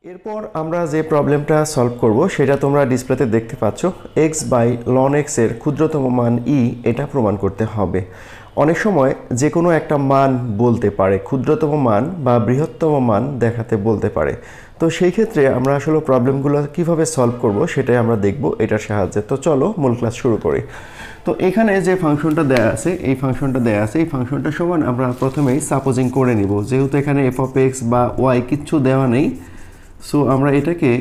এরপর আমরা যে প্রবলেমটা সলভ করব সেটা তোমরা ডিসপ্লেতে দেখতে পাচ্ছ x বাই ln x এর ক্ষুদ্রতম মান e এটা প্রমাণ করতে হবে। অনেক সময় যে কোনো একটা মান বলতে পারে, ক্ষুদ্রতম মান বা বৃহত্তম মান দেখাতে বলতে পারে। তো সেই ক্ষেত্রে আমরা আসলে প্রবলেমগুলো কিভাবে সলভ করব সেটাই আমরা দেখব এটার সাহায্যে। তো চলো মূল ক্লাস শুরু করি। তো এখানে যে ফাংশনটা দেয়া আছে এই ফাংশনটা সমান আমরা প্রথমেই সাপোজিং করে নিব, যেহেতু এখানে f অফ x বা y কিচ্ছু দেওয়া নেই। সো আমরা এটাকে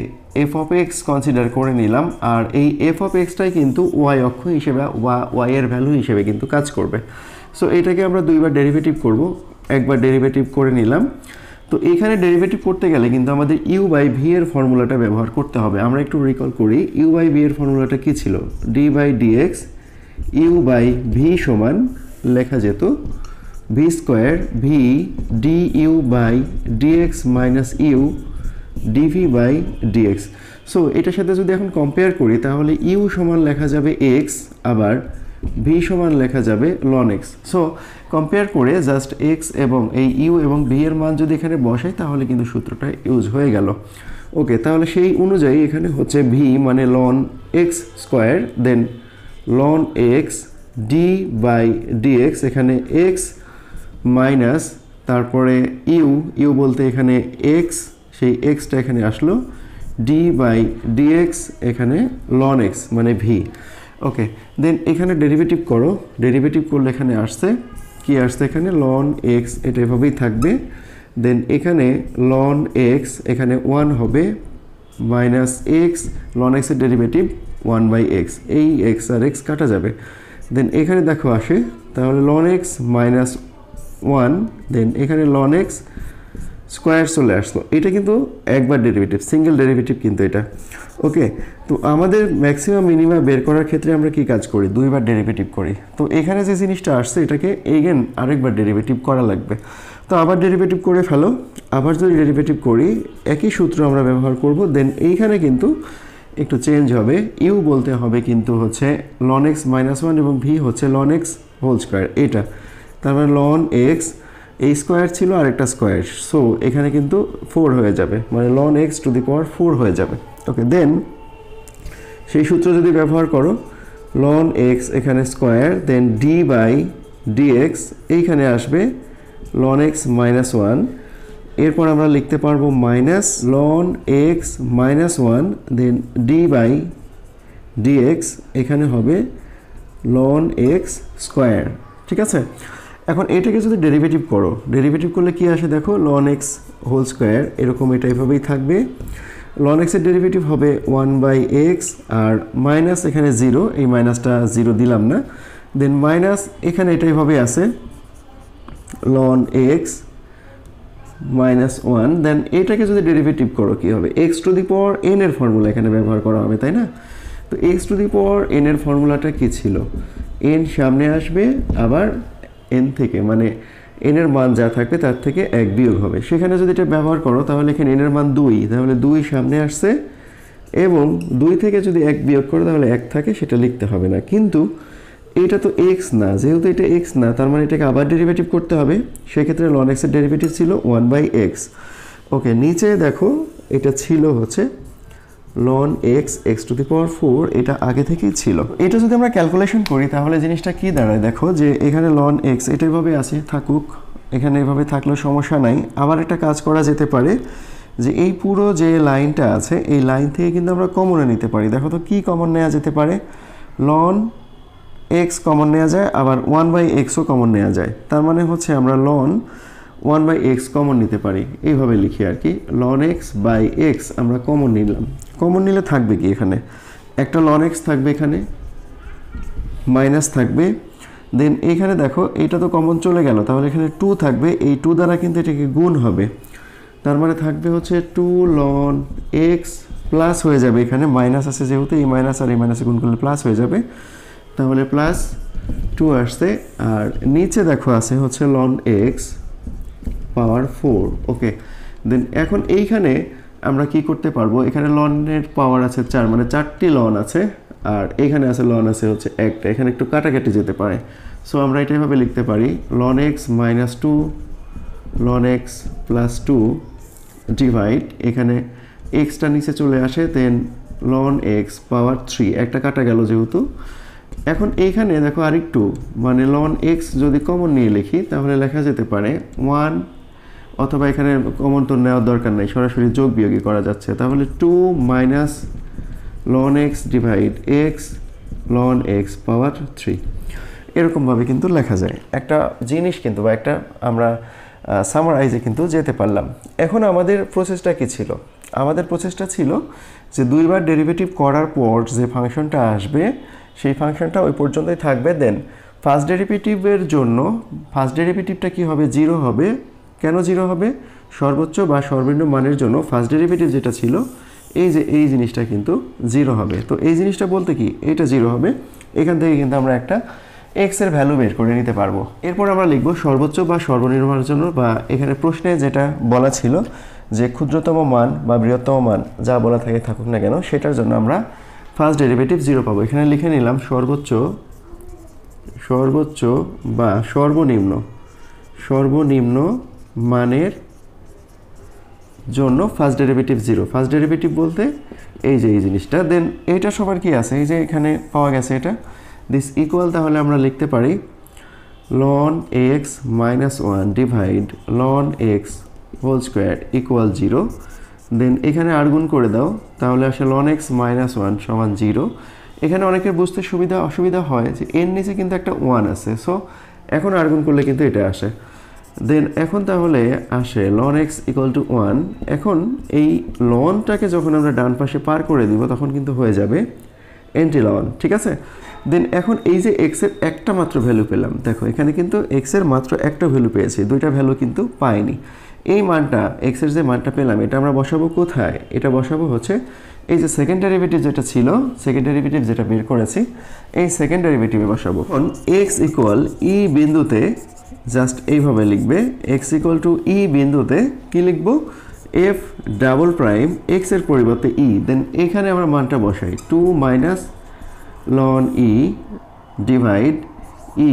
f অফ x কনসিডার করে নিলাম, আর এই f অফ xটাই কিন্তু y অক্ষ হিসেবে বা y এর ভ্যালু হিসেবে কিন্তু কাজ করবে। সো এটাকে আমরা দুইবার ডেরিভেটিভ করব, একবার ডেরিভেটিভ করে নিলাম। তো এখানে ডেরিভেটিভ করতে গেলে কিন্তু আমাদের u বাই v এর ফর্মুলাটা ব্যবহার করতে হবে। আমরা একটু রিকল করি, u বাই v এর ফর্মুলাটা কি ছিল? d by dx u by v সমান লেখা যেত v square v du by dx minus u dv by dx। So এটার সাথে যদি এখন কম্পেয়ার করি তাহলে u সমান লেখা যাবে x, আবার v সমান লেখা যাবে ln x। সো কম্পেয়ার করে জাস্ট x এবং এই u এবং v এর মান যদি এখানে বসাই তাহলে কিন্তু সূত্রটা ইউজ হয়ে গেল। ওকে, তাহলে সেই অনুযায়ী এখানে হচ্ছে v মানে ln x square, then ln x d by dx, এখানে x মাইনাস তারপরে u বলতে এখানে x, সেই xটা এখানে আসলো d বাই dx, এখানে ln x মানে v। ওকে, দেন এখানে ডেরিভেটিভ করো, ডেরিভেটিভ করলে এখানে আসছে কি আসছে? এখানে ln x, এটা এভাবেই থাকবে। দেন এখানে ln x এখানে 1 হবে মাইনাস x, ln x এর ডেরিভেটিভ 1 বাই x, এই x আর x কাটা যাবে। দেন এখানে দেখো আসে তাহলে ln x মাইনাস 1, দেন এখানে ln x স্কোয়ার চলে আসলো। এটা কিন্তু একবার ডেরিভেটিভ, সিঙ্গেল ডেরিভেটিভ কিন্তু এটা। ওকে, তো আমাদের ম্যাক্সিমাম মিনিমা বের করার ক্ষেত্রে আমরা কি কাজ করি? দুইবার ডেরিভেটিভ করি। তো এখানে যে জিনিসটা আসছে এটাকে এগেন আরেকবার ডেরিভেটিভ করা লাগবে। তো আবার ডেরিভেটিভ করে ফেলো, আবার যদি ডেরিভেটিভ করি একই সূত্র আমরা ব্যবহার করব। দেন এইখানে কিন্তু একটু চেঞ্জ হবে, ইউ বলতে হবে কিন্তু হচ্ছে ln x মাইনাস 1 এবং ভি হচ্ছে ln x হোল স্কোয়ার, এটা তারপরে ln x এই স্কোয়ার ছিল আর একটা স্কোয়ার, সো এখানে কিন্তু 4 হয়ে যাবে, মানে ln x to the power 4 হয়ে যাবে। ওকে, দেন সেই সূত্র যদি ব্যবহার করো ln x এখানে square, then d by dx এইখানে আসবে ln x মাইনাস 1, এরপর আমরা লিখতে পারবো minus ln x minus 1, then d by dx এখানে হবে ln x স্কোয়ার। ঠিক আছে, এখন এটাকে যদি ডেরিভেটিভ করো, ডেরিভেটিভ করলে কি আসে দেখো ln x হোল স্কোয়ার, এরকম এটা এভাবেই থাকবে। ln x এর ডেরিভেটিভ হবে 1 বাই x, আর মাইনাস এখানে 0, এই মাইনাসটা 0 দিলাম না। দেন মাইনাস এখানে এটা এভাবে আছে ln x মাইনাস 1, দেন এটাকে যদি ডেরিভেটিভ করো কি হবে? x to the power n এর ফর্মুলা এখানে ব্যবহার করা হবে, তাই না? তো x to the power n এর ফর্মুলাটা কি ছিল? n সামনে আসবে, আবার n থেকে মানে n এর মান যা থাকবে তার থেকে 1 বিয়োগ হবে। সেখানে যদি এটা ব্যবহার করো তাহলে এখানে n এর মান 2, তাহলে 2 সামনে আসছে, এবং 2 থেকে যদি 1 বিয়োগ করো তাহলে 1 থাকে, সেটা লিখতে হবে না। কিন্তু এটা তো x না, যেহেতু এটা x না তার মানে এটাকে আবার ডেরিভেটিভ করতে হবে। সেক্ষেত্রে ln x এর ডেরিভেটিভ ছিল 1 বাই x। ওকে, নিচে দেখো এটা ছিল হচ্ছে ln x x to the power 4, এটা আগে থেকেই ছিল। এটা যদি আমরা ক্যালকুলেশন করি তাহলে জিনিসটা কি দাঁড়ায় দেখো, যে এখানে ln x এটা এভাবে আছে, থাকুক, এখানে এভাবে থাকলেও সমস্যা নাই। আবার একটা কাজ করা যেতে পারে যে এই পুরো যে লাইনটা আছে এই লাইন থেকে কিন্তু আমরা কমনে নিতে পারি। দেখো তো কি কমন নেওয়া যেতে পারে? ln x কমন নেওয়া যায়, আবার 1 বাই xও কমন নেওয়া যায়। তার মানে হচ্ছে আমরা ln 1 বাই x কমন নিতে পারি, এইভাবে লিখি আর কি। ln x বাই x আমরা কমন নিলাম, কমন নিলে থাকবে কি? এখানে একটা ln x থাকবে, এখানে মাইনাস থাকবে, দেন এখানে দেখো এটা তো কমন চলে গেল, তাহলে এখানে 2 থাকবে, এই 2 দ্বারা কিন্তু এটাকে গুণ হবে, তার মানে থাকবে হচ্ছে 2 ln x প্লাস হয়ে যাবে, এখানে মাইনাস আছে যেহেতু এই মাইনাস আর এই মাইনাসে গুণ করলে প্লাস হয়ে যাবে, তাহলে প্লাস 2 আসছে। আর নিচে দেখো আছে হচ্ছে ln x পাওয়ার 4। ওকে, দেন এখন এইখানে আমরা কি করতে পারবো? এখানে ln এর পাওয়ার আছে 4, মানে 4টি ln আছে, আর এখানে আছে ln আছে হচ্ছে একটা, এখানে একটু কাটাকাটি যেতে পারে। সো আমরা এটা এভাবে লিখতে পারি ln x minus 2 ln x plus 2 divide, এখানে এক্সটা নিচে চলে আসে, দেন ln x পাওয়ার 3 একটা কাটা গেল যেহেতু। এখন এইখানে দেখো আরেকটু মানে ln x যদি কমন নিয়ে লিখি তাহলে লেখা যেতে পারে 1, অথবা এখানে কমন তো নেওয়ার দরকার নেই, সরাসরি যোগ বিয়োগই করা যাচ্ছে, তাহলে 2 minus ln x divide x ln x পাওয়ার 3 এরকমভাবে কিন্তু লেখা যায়। একটা জিনিস কিন্তু বা একটা আমরা সামারাইজে কিন্তু যেতে পারলাম। এখন আমাদের প্রসেসটা কি ছিল? আমাদের প্রসেসটা ছিল যে দুইবার ডেরিভেটিভ করার পর যে ফাংশনটা আসবে সেই ফাংশনটা ওই পর্যন্তই থাকবে। দেন ফার্স্ট ডেরিভেটিভের জন্য ফার্স্ট ডেরিভেটিভটা কি হবে? 0 হবে। কেন 0 হবে? সর্বোচ্চ বা সর্বনিম্ন মানের জন্য ফার্স্ট ডেরিভেটিভ যেটা ছিল এই জিনিসটা কিন্তু 0 হবে। তো এই জিনিসটা বলতে কি এটা 0 হবে। এখান থেকে কিন্তু আমরা একটা x এর ভ্যালু বের করে নিতে পারবো। এরপর আমরা লিখব সর্বোচ্চ বা সর্বনিম্ন মানের জন্য, বা এখানে প্রশ্নে যেটা বলা ছিল যে ক্ষুদ্রতম মান বা বৃহত্তম মান যা বলা থাকে থাকুক না কেন সেটার জন্য আমরা ফার্স্ট ডেরিভেটিভ 0 পাবো। এখানে লিখে নিলাম সর্বোচ্চ বা সর্বনিম্ন মানের জন্য ফার্স্ট ডেরিভেটিভ 0। ফার্স্ট ডেরিভেটিভ বলতে এই যে এই জিনিসটা। দেন এইটা সবার কি আছে? এই যে এখানে পাওয়া গেছে এটা দিস ইকুয়াল, তাহলে আমরা লিখতে পারি ln x minus 1 divide ln x whole square equal 0। Then এখানে আর গুণ করে দাও, তাহলে আসে ln x minus 1 সমান 0। এখানে অনেকের বুঝতে অসুবিধা হয় যে এর নিচে কিন্তু একটা 1 আছে, সো এখন আর গুণ করলে কিন্তু এটা আসে। দেন এখন তাহলে আসে ln x ইকুয়াল টু 1। এখন এই লনটাকে যখন আমরা ডান পাশে পার করে দিব তখন কিন্তু হয়ে যাবে এন্টি লন, ঠিক আছে? দেন এখন এই যে x এর একটা মাত্র ভ্যালু পেলাম, দেখো এখানে কিন্তু x এর মাত্র একটা ভ্যালু পেয়েছি, দুইটা ভ্যালু কিন্তু পাইনি। এই মানটা x এর যে মানটা পেলাম এটা আমরা বসাবো কোথায়? এটা বসাবো হচ্ছে এই যে সেকেন্ড ডেরিভেটিভ যেটা ছিল, সেকেন্ড ডেরিভেটিভ যেটা বের করেছি এই সেকেন্ড ডেরিভেটিভে বসাবো। এখন x ইকুয়াল e বিন্দুতে জাস্ট এইভাবে লিখবে, x ইকুয়াল টু e বিন্দুতে কি লিখবো? f ডাবল প্রাইম x এর পরিবর্তে e। দেন এখানে আমরা মানটা বসাই 2 minus ln e divide e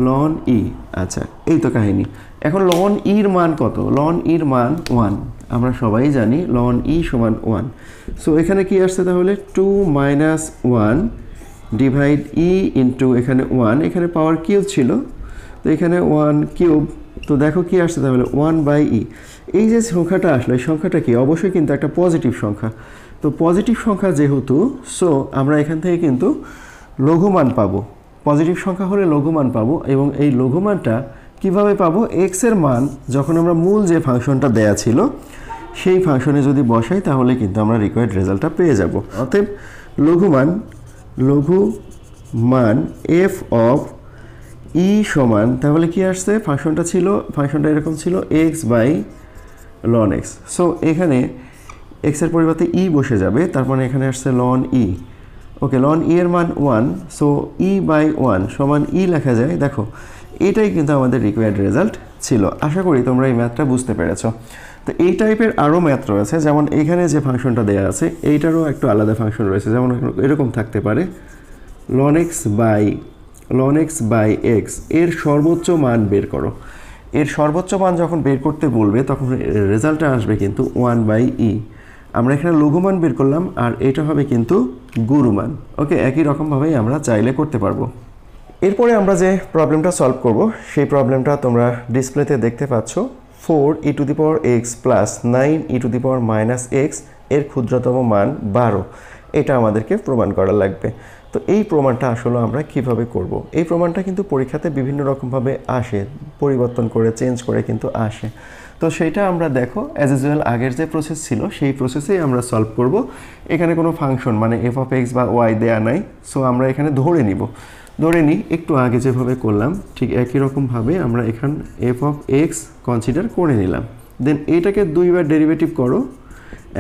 ln e। আচ্ছা এই তো কাহিনী। এখন ln e এর মান কত? ln e এর মান 1, আমরা সবাই জানি ln e সমান 1। সো এখানে কি আসছে তাহলে 2 মাইনাস 1 ডিভাইড e ইন্টু এখানে 1, এখানে পাওয়ার কিউব ছিল তো এখানে 1 কিউব, তো দেখো কি আসছে তাহলে 1/e। এই যে সংখ্যাটা আসলো এই সংখ্যাটা কি? অবশ্যই কিন্তু একটা পজিটিভ সংখ্যা। তো পজিটিভ সংখ্যা যেহেতু, সো আমরা এখান থেকে কিন্তু লঘুমান পাবো। পজিটিভ সংখ্যা হলে লঘুমান পাবো, এবং এই লঘুমানটা কিভাবে পাবো? x এর মান যখন আমরা মূল যে ফাংশনটা দেয়া ছিল সেই ফাংশনে যদি বসাই তাহলে কিন্তু আমরা রিকোয়ার্ড রেজাল্টটা পেয়ে যাব। অতএব লঘুমান f অফ e সমান, তাহলে কি আসছে? ফাংশনটা এরকম ছিল x by ln x। So এখানে x এর পরিবর্তে e বসে যাবে, তার মানে এখানে আসছে ln e। ওকে, ln e এর মান 1, সো e বাই 1 সমান e লেখা যায়। দেখো এটাই কিন্তু আমাদের রিকোয়ার্ড রেজাল্ট ছিল। আশা করি তোমরা এই ম্যাথটা বুঝতে পেরেছো। তো এই টাইপের আরও ম্যাথ রয়েছে, যেমন এখানে যে ফাংশনটা দেওয়া আছে এইটারও একটু আলাদা ফাংশন রয়েছে, যেমন এরকম থাকতে পারে ln x বাই x এর সর্বোচ্চ মান বের করো। এর সর্বোচ্চ মান যখন বের করতে বলবে তখন রেজাল্টটা আসবে কিন্তু 1/e। আমরা এখানে লঘুমান বের করলাম আর এটা হবে কিন্তু গুরুমান। ওকে, একই রকমভাবেই আমরা চাইলে করতে পারবো। এরপরে আমরা যে প্রবলেমটা সলভ করব সেই প্রবলেমটা তোমরা ডিসপ্লেতে দেখতে পাচ্ছ। 4e to the power x plus 9e to the power minus x এর ক্ষুদ্রতম মান 12, এটা আমাদেরকে প্রমাণ করা লাগবে। তো এই প্রমাণটা আসলে আমরা কিভাবে করব? এই প্রমাণটা কিন্তু পরীক্ষাতে বিভিন্ন রকমভাবে আসে, পরিবর্তন করে চেঞ্জ করে কিন্তু আসে। তো সেইটা আমরা দেখো অ্যাজ ইউজুয়াল আগের যে প্রসেস ছিল সেই প্রসেসেই আমরা সলভ করব। এখানে কোনো ফাংশন মানে f অফ x বা y দেয়া নাই, সো আমরা এখানে ধরে নিই একটু আগে যেভাবে করলাম ঠিক একই রকমভাবে আমরা এখান f অফ x কনসিডার করে নিলাম। দেন এইটাকে দুইবার ডেরিভেটিভ করো।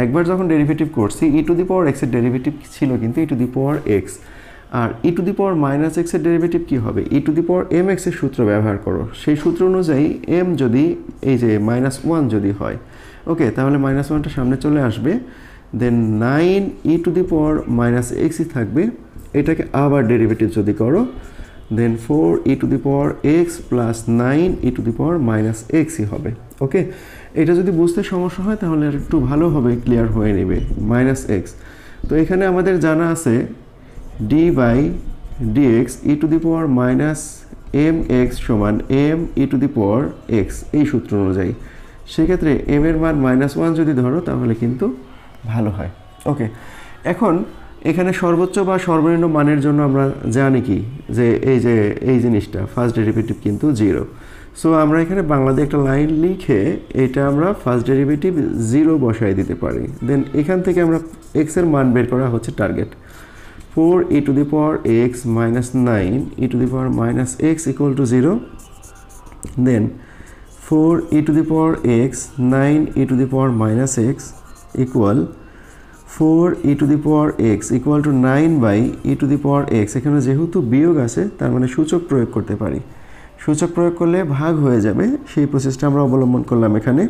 একবার যখন ডেরিভেটিভ করছি e to the power x এর ডেরিভেটিভ ছিল কিন্তু e to the power x, আর e to the power minus x এর ডেরিভেটিভ কি হবে? e to the power mx এর সূত্র ব্যবহার করো। সেই সূত্র অনুযায়ী m যদি এই যে -1 যদি হয়, ওকে, তাহলে -1টা সামনে চলে আসবে। দেন 9e to the power minus xই থাকবে। এটাকে আবার ডেরিভেটিভ যদি করো then 4e to the power x plus 9e to the power minus xই হবে। ওকে, এটা যদি বুঝতে সমস্যা হয় তাহলে একটু ভালোভাবে ক্লিয়ার হয়ে নেবে মাইনাস এক্স। তো এখানে আমাদের জানা আছে D by DX E to the power minus M X সমান M E to the power X, এই সূত্র অনুযায়ী। সেক্ষেত্রে এম এর মান -1 যদি ধরো তাহলে কিন্তু ভালো হয়। ওকে, এখন এখানে সর্বোচ্চ বা সর্বনিম্ন মানের জন্য আমরা জানি কি যে এই জিনিসটা ফার্স্ট ডেরিভেটিভ কিন্তু 0। সো আমরা এখানে বাংলাতে একটা লাইন লিখে এটা আমরা ফার্স্ট ডেরিভেটিভ 0 বসাই দিতে পারি। দেন এখান থেকে আমরা x এর মান বের করা হচ্ছে target. 4 e to the power x minus 9 e to the power minus x equal to 0. Then 4 e to the power x 9 e to the power minus x equal 4 e to the power x equal to 9 by e to the power x। এখানে যেহেতু বিয়োগ আছে তার মানে সূচক প্রয়োগ করতে পারি, সূচক প্রয়োগ করলে ভাগ হয়ে যাবে, সেই প্রসেসটা আমরা অবলম্বন করলাম এখানে।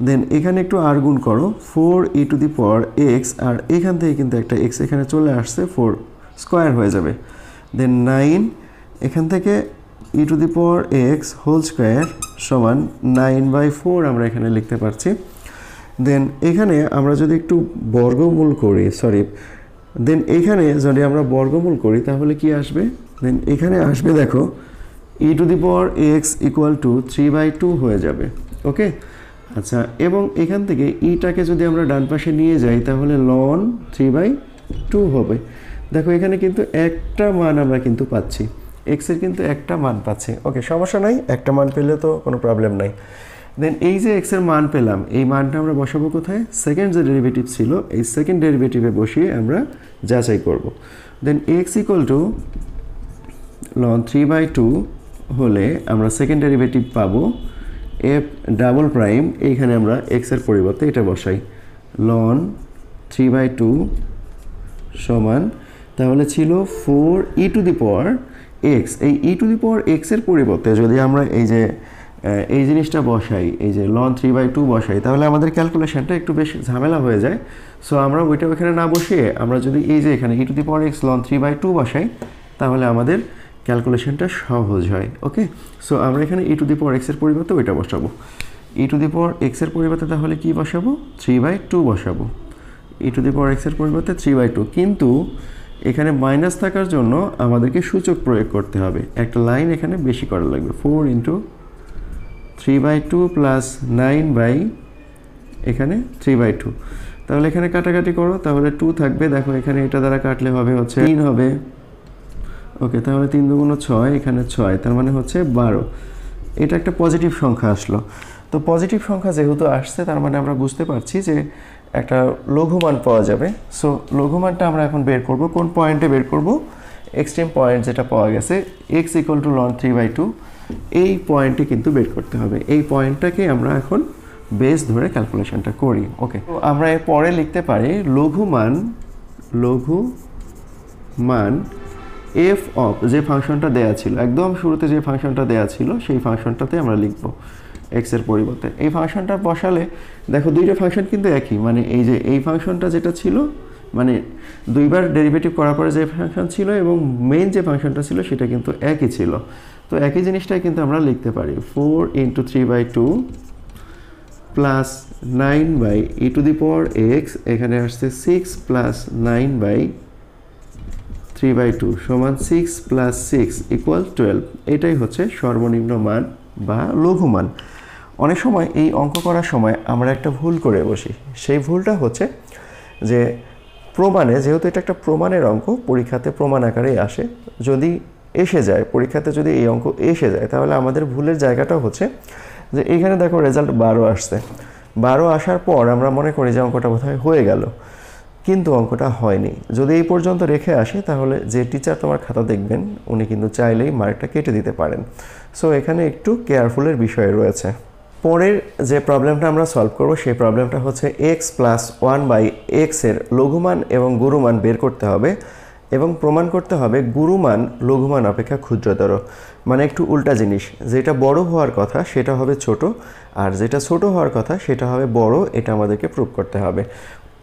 দেন এখানে একটু আর গুণ করো 4 e to the power x, আর এখান থেকে কিন্তু একটা x এখানে চলে আসছে, 4 স্কোয়ার হয়ে যাবে। দেন 9 এখান থেকে e to the power x whole square সমান 9/4 আমরা এখানে লিখতে পারছি। দেন এখানে আমরা যদি একটু বর্গমূল করি, দেন এখানে যদি আমরা বর্গমূল করি তাহলে কি আসবে? দেন এখানে আসবে দেখো e to the power x equal to 3/2 হয়ে যাবে। ওকে, আচ্ছা, এবং এখান থেকে ইটাকে যদি আমরা ডান পাশে নিয়ে যাই তাহলে ln 3/2 হবে। দেখো এখানে কিন্তু একটা মান আমরা কিন্তু পাচ্ছি, x এর কিন্তু একটা মান পাচ্ছি। ওকে, সমস্যা নাই, একটা মান পেলে তো কোনো প্রবলেম নাই। দেন এই যে x এর মান পেলাম, এই মানটা আমরা বসাবো কোথায়? সেকেন্ড যে ডেরিভেটিভ ছিল এই সেকেন্ড ডেরিভেটিভে বসিয়ে আমরা যাচাই করব। দেন x ইকুয়াল টু ln 3/2 হলে আমরা সেকেন্ড ডেরিভেটিভ পাবো f ডাবল প্রাইম, এইখানে আমরা x এর পরিবর্তে এটা বসাই ln 3/2 সমান, তাহলে ছিল 4 e to the power x। এই e to the power x এর পরিবর্তে যদি আমরা এই জিনিসটা বসাই, এই যে ln 3/2 বসাই, তাহলে আমাদের ক্যালকুলেশনটা একটু বেশ ঝামেলা হয়ে যায়। সো আমরা ওইটা ওখানে না বসিয়ে আমরা যদি এই যে এখানে e to the power x ln 3/2 বসাই তাহলে আমাদের ক্যালকুলেশনটা সহজ হয়। ওকে, সো আমরা এখানে e to the power x এর পরিবর্তে ওইটা বসাবো। e to the power x এর পরিবর্তে তাহলে কি বসাবো? 3/2 বসাবো। e to the power x এর পরিবর্তে 3/2, কিন্তু এখানে মাইনাস থাকার জন্য আমাদেরকে সূচক প্রয়োগ করতে হবে, একটা লাইন এখানে বেশি করা লাগবে। 4 × 3/2 প্লাস 9 বাই এখানে 3/2, তাহলে এখানে কাটাকাটি করো, তাহলে 2 থাকবে। দেখো এখানে এটা দ্বারা কাটলে হবে হচ্ছে 3 হবে। ওকে, তাহলে 3 × 6, এখানে 6, তার মানে হচ্ছে 12। এটা একটা পজিটিভ সংখ্যা আসলো। তো পজিটিভ সংখ্যা যেহেতু আসছে তার মানে আমরা বুঝতে পারছি যে একটা লঘুমান পাওয়া যাবে। সো লঘুমানটা আমরা এখন বের করব, কোন পয়েন্টে বের করব? এক্সট্রিম পয়েন্ট যেটা পাওয়া গেছে x ইকুয়াল টু ln 3/2, এই পয়েন্টে কিন্তু বের করতে হবে। এই পয়েন্টটাকে আমরা এখন বেস ধরে ক্যালকুলেশনটা করি। ওকে, তো আমরা এর পরে লিখতে পারি লঘুমান f অফ যে ফাংশনটা দেয়া ছিল, একদম শুরুতে যে ফাংশনটা দেয়া ছিল সেই ফাংশনটাতে আমরা লিখব x এর পরিবর্তে। এই ফাংশনটা বসালে দেখো দুইটা ফাংশন কিন্তু একই, মানে এই যে এই ফাংশনটা যেটা ছিল, মানে দুইবার ডেরিভেটিভ করার পরে যে ফাংশন ছিল এবং মেইন যে ফাংশনটা ছিল সেটা কিন্তু একই ছিল। তো একই জিনিসটাই কিন্তু আমরা লিখতে পারি 4 × 3/2 plus 9 by e to the power x, এখানে আসছে 6 প্লাস 9 বাই 3/2 সমান 6 প্লাস 6 ইকুয়াল 12। এটাই হচ্ছে সর্বনিম্ন মান বা লঘুমান। অনেক সময় এই অঙ্ক করার সময় আমরা একটা ভুল করে বসি, সেই ভুলটা হচ্ছে যে প্রমাণে, যেহেতু এটা একটা প্রমাণের অঙ্ক, পরীক্ষাতে প্রমাণ আকারেই আসে, যদি এসে যায় পরীক্ষাতে, যদি এই অঙ্ক এসে যায় তাহলে আমাদের ভুলের জায়গাটা হচ্ছে যে এইখানে দেখো রেজাল্ট 12 আসছে, 12 আসার পর আমরা মনে করি যে অঙ্কটা বোধহয় হয়ে গেল, কিন্তু অঙ্কটা হয়নি। যদি এই পর্যন্ত রেখে আসে তাহলে যে টিচার তোমার খাতা দেখবেন উনি কিন্তু চাইলেই মার্কটা কেটে দিতে পারেন। সো এখানে একটু কেয়ারফুলের বিষয় রয়েছে। পরের যে প্রবলেমটা আমরা সলভ করব সেই প্রবলেমটা হচ্ছে x প্লাস 1/x এর লঘুমান এবং গুরুমান বের করতে হবে এবং প্রমাণ করতে হবে গুরুমান লঘুমান অপেক্ষা ক্ষুদ্রতর। মানে একটু উল্টা জিনিস, যেটা বড় হওয়ার কথা সেটা হবে ছোট, আর যেটা ছোট হওয়ার কথা সেটা হবে বড়, এটা আমাদেরকে প্রুভ করতে হবে।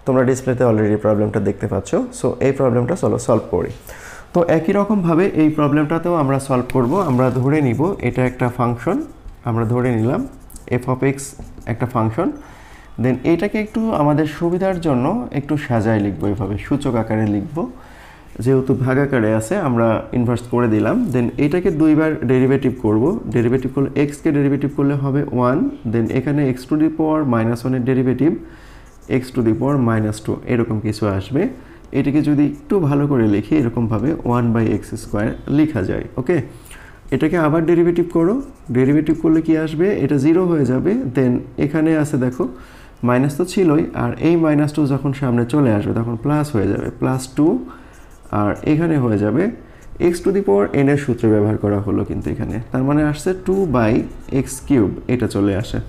তোমরা ডিসপ্লেতে অলরেডি প্রবলেমটা দেখতে পাচ্ছ। সো এই প্রবলেমটা চলো সলভ করি। তো একই রকমভাবে এই প্রবলেমটাতেও আমরা সলভ করব। আমরা ধরে নিব এটা একটা ফাংশন, আমরা ধরে নিলাম f of x একটা ফাংশন। দেন এইটাকে একটু আমাদের সুবিধার জন্য একটু সাজায় লিখবো, এভাবে সূচক আকারে লিখবো, যেহেতু ভাগ আকারে আছে আমরা ইনভার্স করে দিলাম। দেন এটাকে দুইবার ডেরিভেটিভ করব, ডেরিভেটিভ করলে এক্সকে ডেরিভেটিভ করলে হবে 1, দেন এখানে এক্স টু দি পাওয়ার -1 এর ডেরিভেটিভ এক্স টু দি পাওয়ার -2 এরকম কিছু আসবে। এটাকে যদি একটু ভালো করে লিখি এরকমভাবে 1/x² লেখা যায়। ওকে, এটাকে আবার ডেরিভেটিভ করো, ডেরিভেটিভ করলে কি আসবে, এটা 0 হয়ে যাবে। দেন এখানে আছে দেখো মাইনাস তো ছিলই, আর এই -2 যখন সামনে চলে আসবে তখন প্লাস হয়ে যাবে, +2, আর এখানে হয়ে যাবে x two the power n এর সূত্র ব্যবহার করা হলো কিন্তু এখানে, তার মানে আসছে 2/x³ এটা চলে আসে।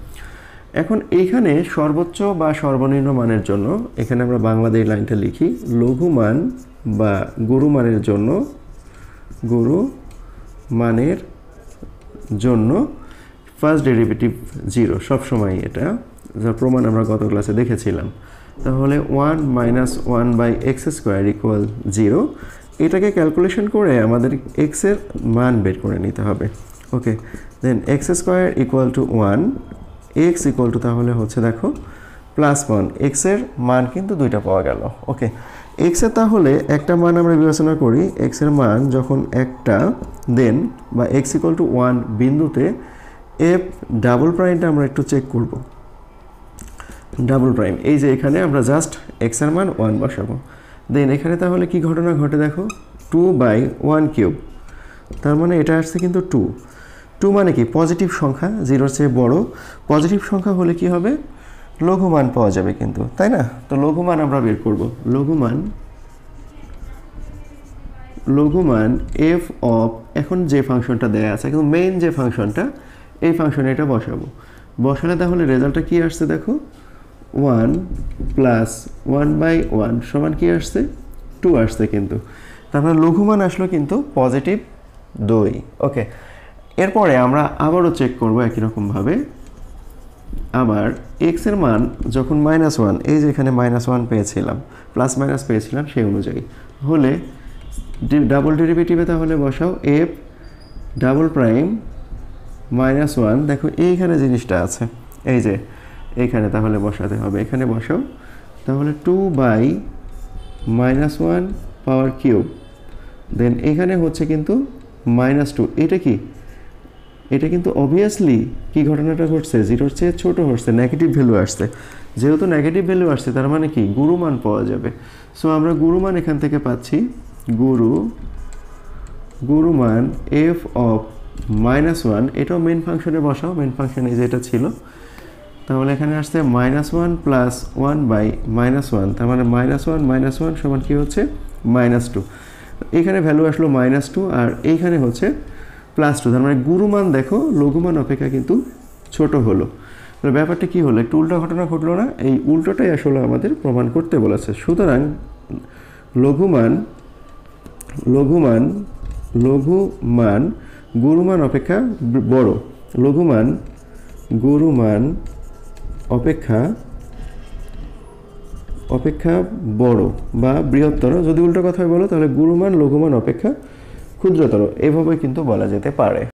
এখন এইখানে সর্বোচ্চ বা সর্বনিম্ন মানের জন্য এখানে আমরা বাংলাতে এই লাইনটা লিখি, লঘু মান বা গুরু মানের জন্য ফার্স্ট ডেরিভেটিভ 0 সবসময়, এটা যার প্রমাণ আমরা গত ক্লাসে দেখেছিলাম। তাহলে 1 - 1/x² = 0। এটাকে ক্যালকুলেশন করে আমাদের x এর মান বের করে নিতে হবে। ওকে, দেন x² = 1, x = তাহলে হচ্ছে দেখো +1, x এর মান কিন্তু দুইটা পাওয়া গেল। ওকে, x এর তাহলে একটা মান আমরা বিবেচনা করি, x এর মান যখন একটা, দেন বা x = 1 বিন্দুতে f ডাবল প্রাইমটা আমরা একটু চেক করব। ডাবল প্রাইম এই যে এখানে আমরা জাস্ট x এর মান 1 বসাবো। দেন এখানে তাহলে কি ঘটনা ঘটে দেখো, 2/1³, তার মানে এটা আসছে কিন্তু 2 মানে কি পজিটিভ সংখ্যা, 0-র চেয়ে বড়। পজিটিভ সংখ্যা হলে কি হবে, লঘুমান পাওয়া যাবে কিন্তু, তাই না? তো লঘুমান আমরা বের করব, লঘুমান f অফ, এখন যে ফাংশনটা দেয়া আছে কিন্তু মেইন যে ফাংশনটা, এই ফাংশনে এটা বসালে তাহলে রেজাল্টটা কি আসছে দেখো, 1 + 1/1 সমান কি আসছে, 2 আসছে কিন্তু, তারপরে লঘুমান আসলো কিন্তু +2। ওকে, এরপরে আমরা আবারও চেক করব একই রকমভাবে, আবার x এর মান যখন -1, এই যে এখানে -1 পেয়েছিলাম, প্লাস মাইনাস পেয়েছিলাম সেই অনুযায়ী হলে ডাবল ডেরিভেটিভে তাহলে বসাও f ডাবল প্রাইম -1, দেখো এইখানে জিনিসটা আছে, এই যে এইখানে তাহলে বসাতে হবে, এখানে বসাও তাহলে 2/-1³ দেন এখানে হচ্ছে কিন্তু -2, এটা কি, এটা কিন্তু অবভিয়াসলি কি ঘটনাটা ঘটছে, 0-র চেয়ে ছোট হচ্ছে, নেগেটিভ ভ্যালু আসছে। যেহেতু নেগেটিভ ভ্যালু আসছে তার মানে কি গুরুমান পাওয়া যাবে। সো আমরা গুরুমান এখান থেকে পাচ্ছি, গুরুমান f অফ -1, এটাও মেন ফাংশনে বসাও, মেন ফাংশনে যেটা ছিল, তাহলে এখানে আসছে -1 + 1/-1, তার মানে -1 সমান কি হচ্ছে, -2, এখানে ভ্যালু আসলো -2 আর এইখানে হচ্ছে +2, তার মানে গুরুমান দেখো লঘুমান অপেক্ষা কিন্তু ছোট হলো। তাহলে ব্যাপারটা কি হলো, একটু উল্টা ঘটনা ঘটলো না? এই উল্টোটাই আসলে আমাদের প্রমাণ করতে বলেছে। সুতরাং লঘুমান গুরুমান অপেক্ষা বড়, গুরুমান অপেক্ষা বড় বা বৃহত্তর, যদি উল্টো কথায় বলো তাহলে গুরুমান লঘুমান অপেক্ষা ক্ষুদ্রতর, এভাবে কিন্তু বলা যেতে পারে।